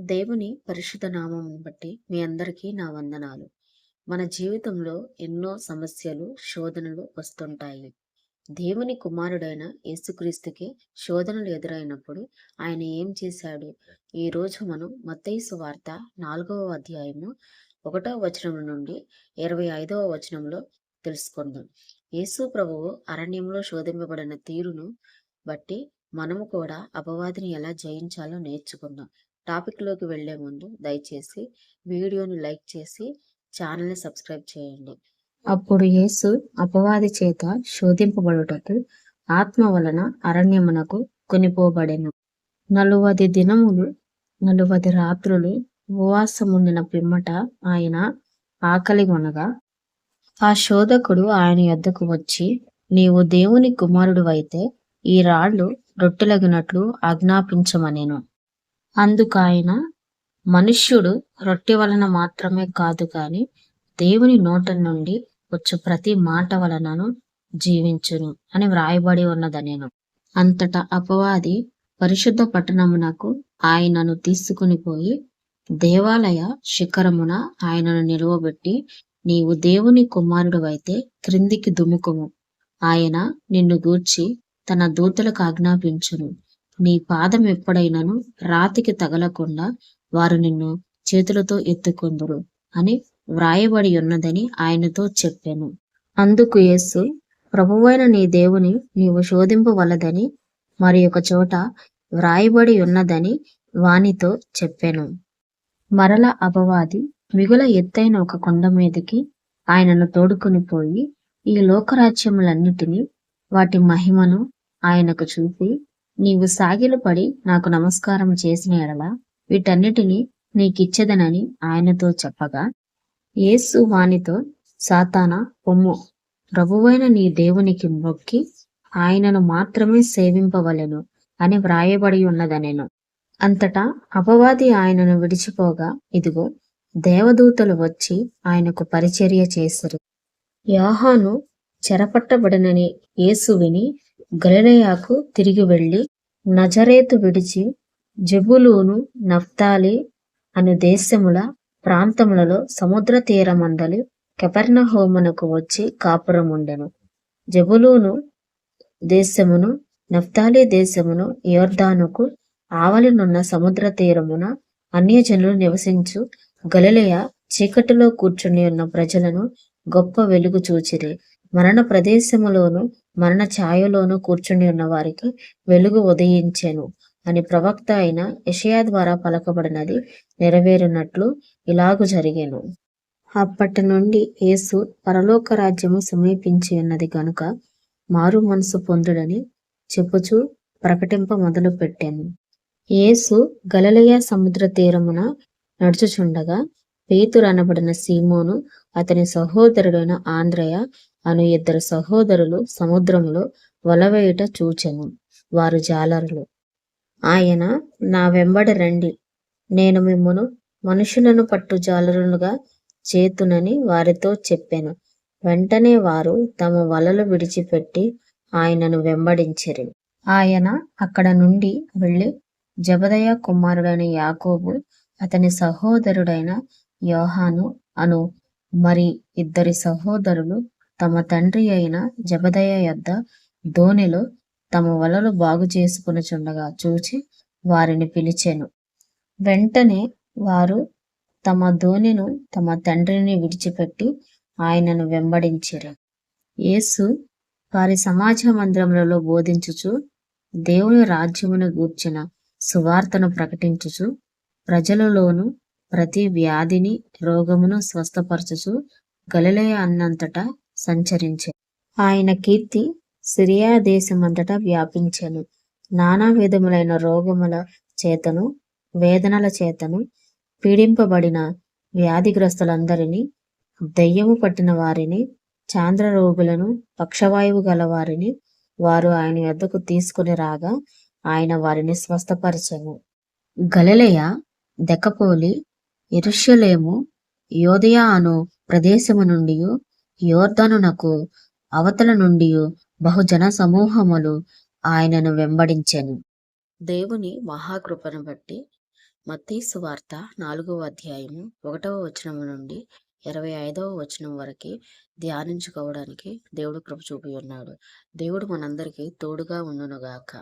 దేవుని పరిశుద్ధ నామమును బట్టి మీ అందరికీ నా వందనాలు. మన జీవితంలో ఎన్నో సమస్యలు, శోధనలు వస్తుంటాయి. దేవుని కుమారుడైన యేసుక్రీస్తుకి శోధనలు ఎదురైనప్పుడు ఆయన ఏం చేశాడు? ఈరోజు మనం మత్తయి సువార్త 4వ అధ్యాయము 1వ వచనం నుండి 25వ వచనంలో తెలుసుకుందాం. యేసు ప్రభువు అరణ్యంలో శోధింపబడిన తీరును బట్టి మనము కూడా అపవాదిని ఎలా జయించాలో నేర్చుకుందాం. టాపిక్లోకి వెళ్లే ముందు దయచేసి వీడియోని లైక్ చేసి ఛానల్ని సబ్స్క్రైబ్ చేయండి. అప్పుడు యేసు అపవాది చేత శోధింపబడుటకు ఆత్మ వలన అరణ్యమునకు కొనిపోబడెను. 40 దినములు 40 రాత్రులు ఉపవాసముండిన పిమ్మట ఆయన ఆకలిగొనగా ఆ శోధకుడు ఆయన యొద్దకు వచ్చి, నీవు దేవుని కుమారుడివైతే ఈ రాళ్ళు రొట్టెలగునట్లు ఆజ్ఞాపించమనెను. అందుకాయన, మనుష్యుడు రొట్టె వలన మాత్రమే కాదు గాని దేవుని నోట నుండి వచ్చు ప్రతి మాట వలనను జీవించును అని వ్రాయబడి ఉన్నదనెను. అంతటా అపవాది పరిశుద్ధ పట్టణమునకు ఆయనను తీసుకుని పోయి దేవాలయ శిఖరమున ఆయనను నిలువబెట్టి, నీవు దేవుని కుమారుడివైతే క్రిందికి దుముకుము, ఆయన నిన్ను గూర్చి తన దూతలకు ఆజ్ఞాపించును, నీ పాదం ఎప్పుడైనను రాతికి తగలకుండా వారు నిన్ను చేతులతో ఎత్తుకొందురు అని వ్రాయబడి ఉన్నదని ఆయనతో చెప్పాను. అందుకు యేసు, ప్రభువైన నీ దేవుని నీవు శోధింపవలదని మరి ఒక చోట వ్రాయబడి ఉన్నదని వానితో చెప్పాను. మరల అపవాది మిగుల ఎత్తైన ఒక కొండ మీదకి ఆయనను తోడుకొని పోయి ఈ లోకరాజ్యములన్నిటినీ వాటి మహిమను ఆయనకు చూపి, నీవు సాగిలపడి నాకు నమస్కారం చేసిన ఎడల వీటన్నిటినీ నీకిచ్చెదనని ఆయనతో చెప్పగా, యేసు వానితో, సాతానా పొమ్ము, ప్రభువైన నీ దేవునికి మొక్కి ఆయనను మాత్రమే సేవింపవలెను అని వ్రాయబడి ఉన్నదనెను. అంతటా అపవాది ఆయనను విడిచిపోగా, ఇదిగో దేవదూతలు వచ్చి ఆయనకు పరిచర్య చేసిరి. యోహాను చెరపట్టబడినని యేసు విని గలిలయకు తిరిగి వెళ్లి నజరేతు విడిచి జెబూలూను, నఫ్తాలి అను దేశముల ప్రాంతములలో సముద్ర తీరమందలి కపెర్నహూమునకు వచ్చి కాపురముండెను. జెబూలూను దేశమును, నఫ్తాలి దేశమును యొర్దానుకు ఆవలినున్న సముద్ర తీరమున అన్యజనులు నివసించు గలిలయ చీకటిలో కూర్చుని ఉన్న ప్రజలను గొప్ప వెలుగు చూచిరి. మరణ ప్రదేశములోను మరణ ఛాయలోను కూర్చుని ఉన్న వారికి వెలుగు ఉదయించెను అని ప్రవక్త అయిన యెషయా ద్వారా పలకబడినది నెరవేరినట్లు ఇలాగు జరిగెను. అప్పటి నుండి యేసు పరలోక రాజ్యము సమీపించి ఉన్నది గనుక మారు మనసు పొందుడని చెప్పుచూ ప్రకటింప మొదలు పెట్టాను. యేసు గలిలయ సముద్ర తీరమున నడుచుచుండగా పేతురు అనబడిన సీమోను, అతని సహోదరుడైన ఆంద్రయ అను 2 సహోదరులు సముద్రములో వలవేయుట చూచెను. వారు జాలరులు. ఆయన, నా వెంబడి రండి, నేను మిమ్మును మనుషులను పట్టు జాలరులుగా చేతునని వారితో చెప్పెను. వెంటనే వారు తమ వలలు విడిచిపెట్టి ఆయనను వెంబడించిరి. ఆయన అక్కడ నుండి వెళ్ళి జెబెదయి కుమారుడైన యాకోబు, అతని సహోదరుడైన యోహాను అను మరి 2 సహోదరులు తమ తండ్రి అయిన జెబెదయి యొద్ద దోణిలో తమ వలలు బాగు చేసుకొనుచుండగా చూచి వారిని పిలిచెను. వెంటనే వారు తమ దోణిను తమ తండ్రిని విడిచిపెట్టి ఆయనను వెంబడించిరి. యేసు వారి సమాజ మందిరములలో బోధించుచు దేవుని రాజ్యమును గూర్చిన సువార్తను ప్రకటించుచు ప్రజలలోను ప్రతి వ్యాధిని రోగమును స్వస్థపరచుచు గలిలయ అన్నంతటా సంచరించె. ఆయన కీర్తి సిరియా దేశమంతటా వ్యాపించెను. నానా విధములైన రోగముల చేతను వేదనల చేతను పీడింపబడిన వ్యాధిగ్రస్తులందరినీ, దెయ్యము పట్టిన వారిని, చాంద్ర రోగులను, పక్షవాయువు గల వారిని వారు ఆయన యొద్దకు తీసుకుని రాగా ఆయన వారిని స్వస్థపరిచెను. గలిలయ, దెకపోలి, యెరూషలేము, యూదయ అను ప్రదేశము నుండి యొర్దానునకు అవతల నుండి బహుజన సమూహములు ఆయనను వెంబడించెను. దేవుని మహాకృపను బట్టి మత్తయి సువార్త 4వ అధ్యాయము 1వ వచనం నుండి 25వ వచనం వరకు ధ్యానించుకోవడానికి దేవుడు కృప చూపి ఉన్నాడు. దేవుడు మనందరికీ తోడుగా ఉండునుగాక.